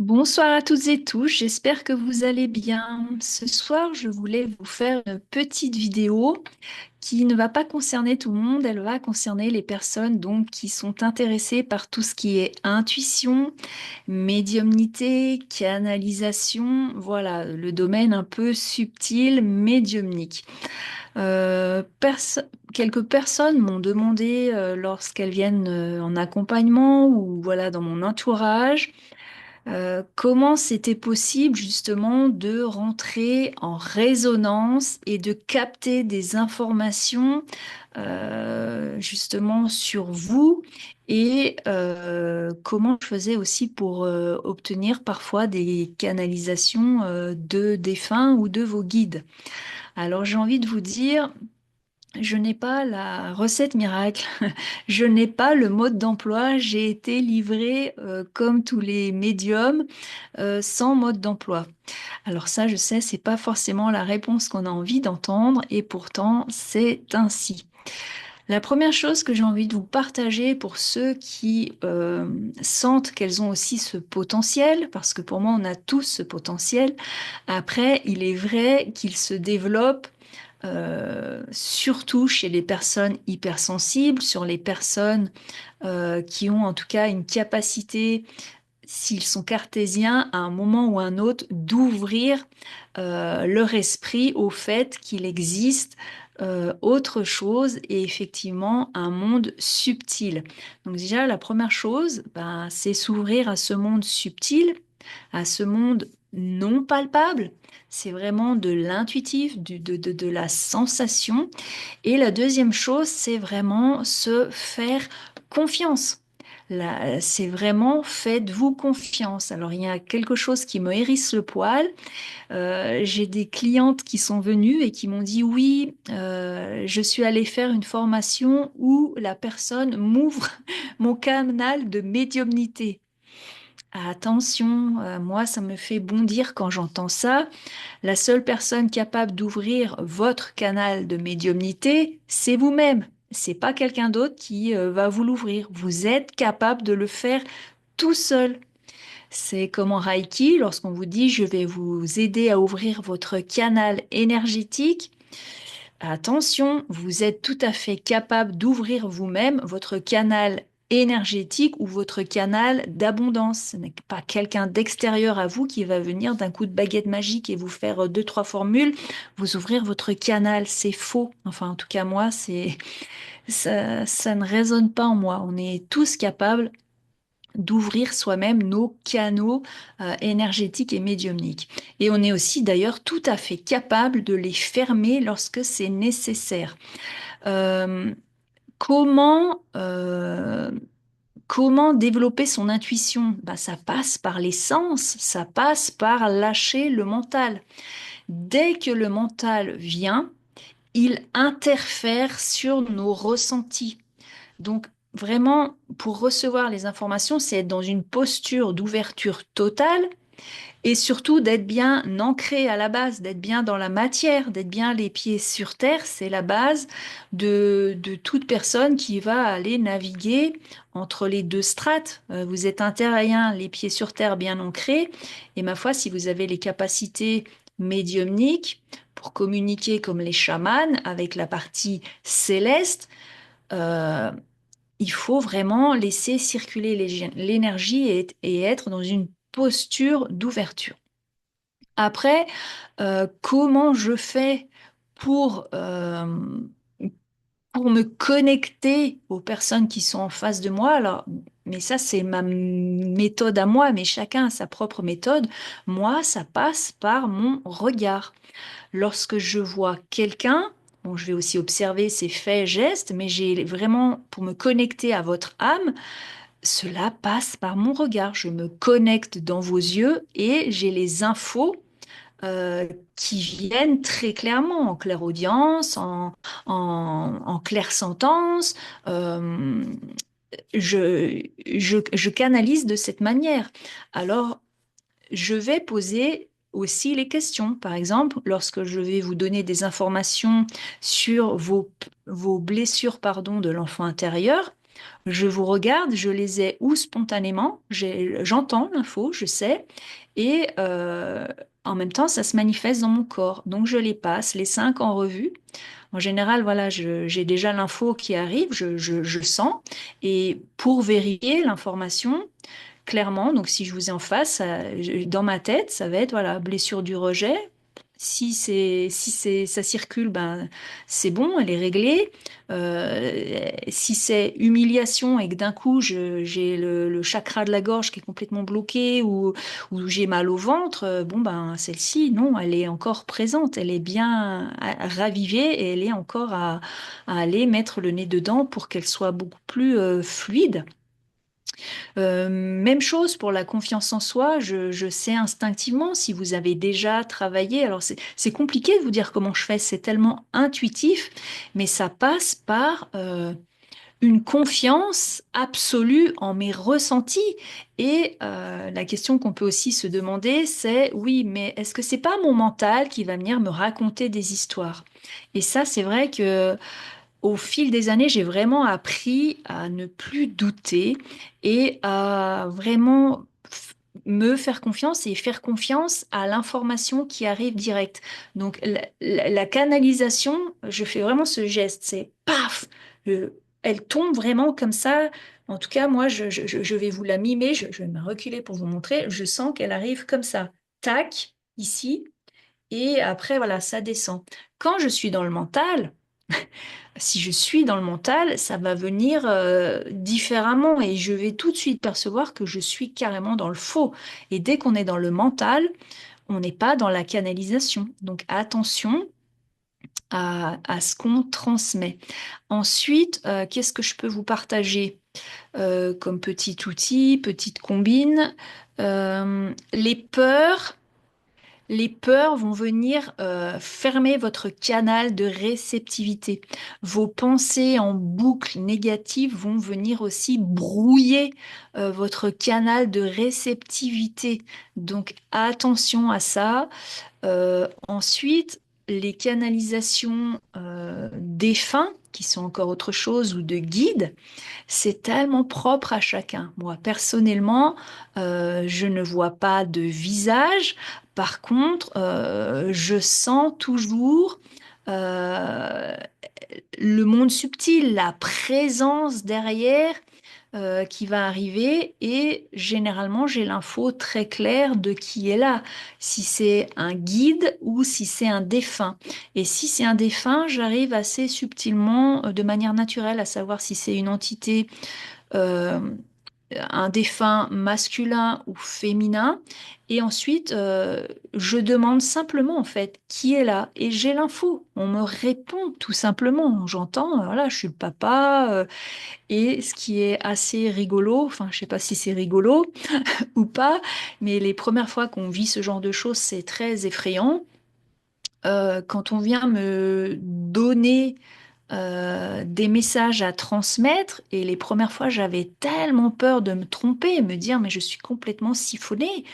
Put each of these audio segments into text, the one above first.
Bonsoir à toutes et tous, j'espère que vous allez bien. Ce soir, je voulais vous faire une petite vidéo qui ne va pas concerner tout le monde, elle va concerner les personnes donc qui sont intéressées par tout ce qui est intuition, médiumnité, canalisation, voilà, le domaine un peu subtil médiumnique. Euh, perso- Quelques personnes m'ont demandé lorsqu'elles viennent en accompagnement ou voilà dans mon entourage comment c'était possible justement de rentrer en résonance et de capter des informations justement sur vous et comment je faisais aussi pour obtenir parfois des canalisations de défunts ou de vos guides. Alors j'ai envie de vous dire, je n'ai pas la recette miracle, je n'ai pas le mode d'emploi, j'ai été livrée comme tous les médiums sans mode d'emploi. Alors ça, je sais, c'est pas forcément la réponse qu'on a envie d'entendre et pourtant c'est ainsi. La première chose que j'ai envie de vous partager pour ceux qui sentent qu'elles ont aussi ce potentiel, parce que pour moi on a tous ce potentiel, après il est vrai qu'il se développe surtout chez les personnes hypersensibles, sur les personnes qui ont en tout cas une capacité, s'ils sont cartésiens, à un moment ou un autre, d'ouvrir leur esprit au fait qu'il existe autre chose et effectivement un monde subtil. Donc déjà, la première chose, ben, c'est s'ouvrir à ce monde subtil, à ce monde non palpable. C'est vraiment de l'intuitif, de la sensation. Et la deuxième chose, c'est vraiment se faire confiance. Là, c'est vraiment faites-vous confiance. Alors, il y a quelque chose qui me hérisse le poil. J'ai des clientes qui sont venues et qui m'ont dit oui, je suis allée faire une formation où la personne m'ouvre mon canal de médiumnité. Attention, moi, ça me fait bondir quand j'entends ça. La seule personne capable d'ouvrir votre canal de médiumnité, c'est vous-même. C'est pas quelqu'un d'autre qui va vous l'ouvrir. Vous êtes capable de le faire tout seul. C'est comme en Reiki, lorsqu'on vous dit je vais vous aider à ouvrir votre canal énergétique. Attention, vous êtes tout à fait capable d'ouvrir vous-même votre canal énergétique ou votre canal d'abondance. Ce n'est pas quelqu'un d'extérieur à vous qui va venir d'un coup de baguette magique et vous faire deux, trois formules, vous ouvrir votre canal. C'est faux. Enfin, en tout cas, moi, ça ne résonne pas en moi. On est tous capables d'ouvrir soi-même nos canaux énergétiques et médiumniques. Et on est aussi d'ailleurs tout à fait capable de les fermer lorsque c'est nécessaire. Euh, comment, euh, Comment développer son intuition? Ben, ça passe par les sens, ça passe par lâcher le mental. Dès que le mental vient, il interfère sur nos ressentis. Donc, vraiment, pour recevoir les informations, c'est être dans une posture d'ouverture totale et surtout d'être bien ancré à la base, d'être bien dans la matière, d'être bien les pieds sur terre. C'est la base de toute personne qui va aller naviguer entre les deux strates. Vous êtes un terrien, les pieds sur terre bien ancrés. Et ma foi, si vous avez les capacités médiumniques pour communiquer comme les chamans avec la partie céleste, euh, il faut vraiment laisser circuler l'énergie et être dans une posture d'ouverture. Après, comment je fais pour, euh, pour me connecter aux personnes qui sont en face de moi? Alors, mais ça, c'est ma méthode à moi, mais chacun a sa propre méthode. Moi, ça passe par mon regard. Lorsque je vois quelqu'un, bon, je vais aussi observer ses faits, gestes, mais j'ai vraiment, pour me connecter à votre âme, cela passe par mon regard. Je me connecte dans vos yeux et j'ai les infos qui viennent très clairement en clairaudience, en clairsentence. Euh, je canalise de cette manière. Alors, je vais poser aussi les questions. Par exemple, lorsque je vais vous donner des informations sur vos blessures, pardon, de l'enfant intérieur, Je vous regarde, je les ai ou spontanément, j'entends l'info, je sais, et en même temps, ça se manifeste dans mon corps. Donc, je les passe, les 5 en revue. En général, voilà, j'ai déjà l'info qui arrive, je sens, et pour vérifier l'information, clairement, donc si je vous ai en face, dans ma tête, ça va être voilà, blessure du rejet. Si ça circule, ben c'est bon, elle est réglée. Si c'est humiliation et que d'un coup j'ai le chakra de la gorge qui est complètement bloqué ou j'ai mal au ventre, bon ben celle-ci, non, elle est encore présente, elle est bien ravivée et elle est encore à aller mettre le nez dedans pour qu'elle soit beaucoup plus fluide. Même chose pour la confiance en soi, je sais instinctivement si vous avez déjà travaillé. Alors c'est compliqué de vous dire comment je fais, c'est tellement intuitif, mais ça passe par une confiance absolue en mes ressentis. Et la question qu'on peut aussi se demander, c'est oui, mais est-ce que c'est pas mon mental qui va venir me raconter des histoires? Et ça, c'est vrai que au fil des années, j'ai vraiment appris à ne plus douter et à vraiment me faire confiance et faire confiance à l'information qui arrive direct. Donc la canalisation, je fais vraiment ce geste, c'est paf, je- elle tombe vraiment comme ça. En tout cas, moi, je vais vous la mimer, je vais me reculer pour vous montrer. Je sens qu'elle arrive comme ça, tac, ici, et après, voilà, ça descend. Quand je suis dans le mental, si je suis dans le mental, ça va venir différemment et je vais tout de suite percevoir que je suis carrément dans le faux. Et dès qu'on est dans le mental, on n'est pas dans la canalisation. Donc attention à ce qu'on transmet. Ensuite, qu'est-ce que je peux vous partager comme petit outil, petite combine? Les peurs. Les peurs vont venir fermer votre canal de réceptivité. Vos pensées en boucle négatives vont venir aussi brouiller votre canal de réceptivité. Donc attention à ça. Ensuite, les canalisations défunts, qui sont encore autre chose, ou de guides, c'est tellement propre à chacun. Moi, personnellement, je ne vois pas de visage. Par contre, je sens toujours euh, le monde subtil, la présence derrière qui va arriver et généralement j'ai l'info très claire de qui est là, si c'est un guide ou si c'est un défunt. Et si c'est un défunt, j'arrive assez subtilement, de manière naturelle, à savoir si c'est une entité euh, un défunt masculin ou féminin. Et ensuite, je demande simplement, en fait, qui est là. Et j'ai l'info. On me répond tout simplement. J'entends, voilà, je suis le papa. Et ce qui est assez rigolo, enfin, je sais pas si c'est rigolo ou pas, mais les premières fois qu'on vit ce genre de choses, c'est très effrayant. Quand on vient me donner des messages à transmettre. Et les premières fois, j'avais tellement peur de me tromper, me dire, mais je suis complètement siphonnée.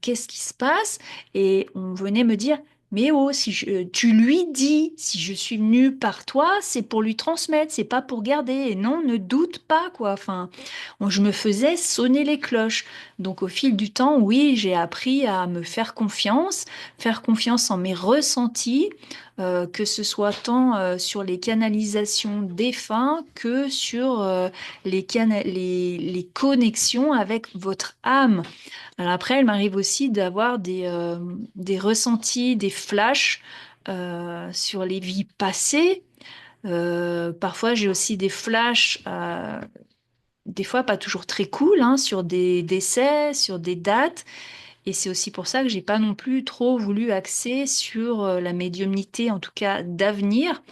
Qu'est-ce qui se passe? Et on venait me dire, mais oh, si tu lui dis, si je suis venue par toi, c'est pour lui transmettre, c'est pas pour garder. Et non, ne doute pas, quoi. Enfin, je me faisais sonner les cloches. Donc, au fil du temps, oui, j'ai appris à me faire confiance en mes ressentis que ce soit tant sur les canalisations défunts que sur les connexions avec votre âme. Alors après, il m'arrive aussi d'avoir des ressentis, des flashs sur les vies passées. Parfois, j'ai aussi des flashs, des fois pas toujours très cool, hein, sur des décès, sur des dates. Et c'est aussi pour ça que j'ai pas non plus trop voulu axer sur la médiumnité, en tout cas d'avenir.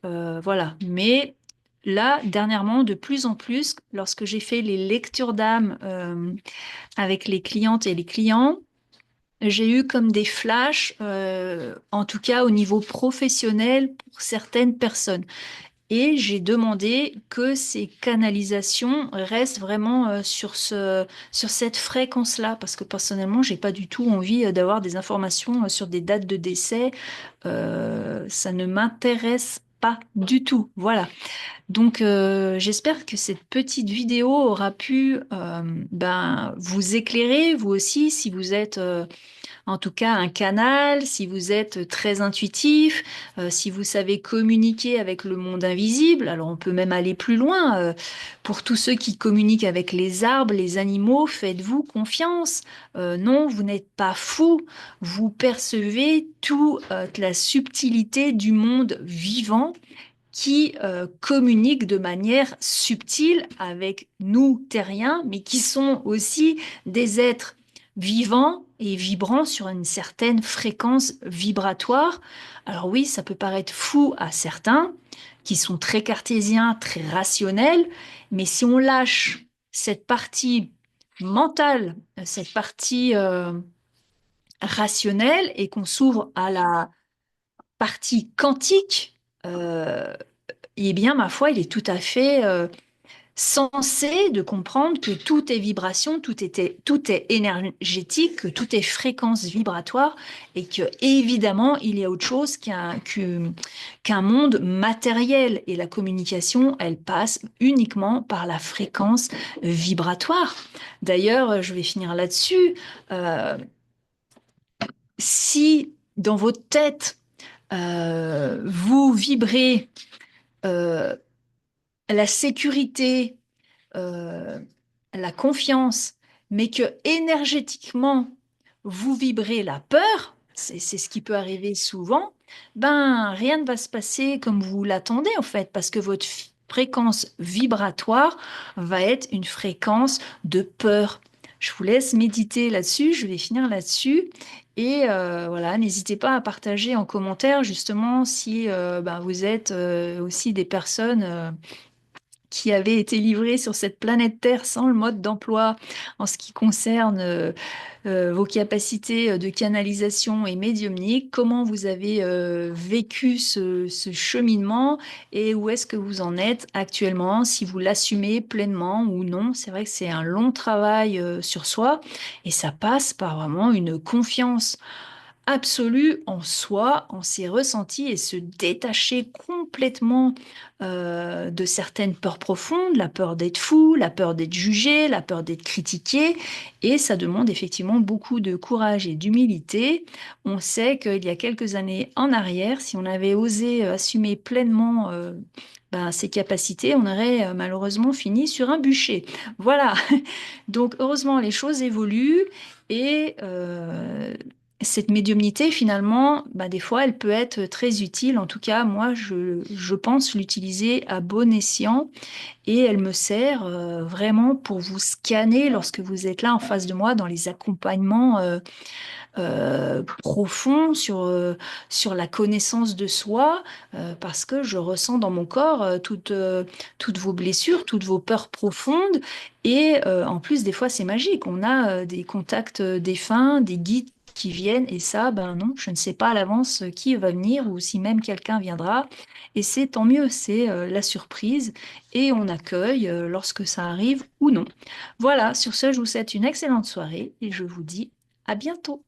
Voilà. Mais là, dernièrement, de plus en plus, lorsque j'ai fait les lectures d'âme avec les clientes et les clients, j'ai eu comme des flashs, en tout cas au niveau professionnel pour certaines personnes. Et j'ai demandé que ces canalisations restent vraiment sur cette fréquence-là, parce que personnellement, j'ai pas du tout envie d'avoir des informations sur des dates de décès. Ça ne m'intéresse pas du tout. Voilà. Donc, j'espère que cette petite vidéo aura pu vous éclairer, vous aussi, si vous êtes en tout cas un canal, si vous êtes très intuitif, si vous savez communiquer avec le monde invisible. Alors, on peut même aller plus loin. Pour tous ceux qui communiquent avec les arbres, les animaux, faites-vous confiance. Non, vous n'êtes pas fou. Vous percevez toute la subtilité du monde vivant qui communiquent de manière subtile avec nous, terriens, mais qui sont aussi des êtres vivants et vibrants sur une certaine fréquence vibratoire. Alors oui, ça peut paraître fou à certains, qui sont très cartésiens, très rationnels, mais si on lâche cette partie mentale, cette partie rationnelle, et qu'on s'ouvre à la partie quantique, euh, eh bien, ma foi, il est tout à fait sensé de comprendre que tout est vibration, tout est énergétique, que tout est fréquence vibratoire et que, évidemment, il y a autre chose qu'un monde matériel. Et la communication, elle passe uniquement par la fréquence vibratoire. D'ailleurs, je vais finir là-dessus. Euh, Si dans votre tête, vous vibrez euh, la sécurité, euh, la confiance, mais que énergétiquement, vous vibrez la peur, c'est ce qui peut arriver souvent, ben rien ne va se passer comme vous l'attendez en fait, parce que votre fréquence vibratoire va être une fréquence de peur. Je vous laisse méditer là-dessus, je vais finir là-dessus. Et voilà, n'hésitez pas à partager en commentaire justement si vous êtes aussi des personnes qui avaient été livrées sur cette planète Terre sans le mode d'emploi en ce qui concerne vos capacités de canalisation et médiumnique, comment vous avez vécu ce cheminement et où est-ce que vous en êtes actuellement, si vous l'assumez pleinement ou non. C'est vrai que c'est un long travail sur soi et ça passe par vraiment une confiance absolue en soi, en ses ressentis et se détacher complètement de certaines peurs profondes, la peur d'être fou, la peur d'être jugé, la peur d'être critiqué. Et ça demande effectivement beaucoup de courage et d'humilité. On sait qu'il y a quelques années en arrière, si on avait osé assumer pleinement ses capacités, on aurait malheureusement fini sur un bûcher. Voilà. Donc heureusement, les choses évoluent et cette médiumnité, finalement, des fois, elle peut être très utile. En tout cas, moi, je pense l'utiliser à bon escient et elle me sert vraiment pour vous scanner lorsque vous êtes là en face de moi dans les accompagnements profonds sur la connaissance de soi, parce que je ressens dans mon corps toutes vos blessures, toutes vos peurs profondes. Et en plus, des fois, c'est magique. On a des contacts défunts, des guides qui viennent, et ça, ben non, je ne sais pas à l'avance qui va venir ou si même quelqu'un viendra. Et c'est tant mieux, c'est la surprise et on accueille lorsque ça arrive ou non. Voilà, sur ce, je vous souhaite une excellente soirée et je vous dis à bientôt.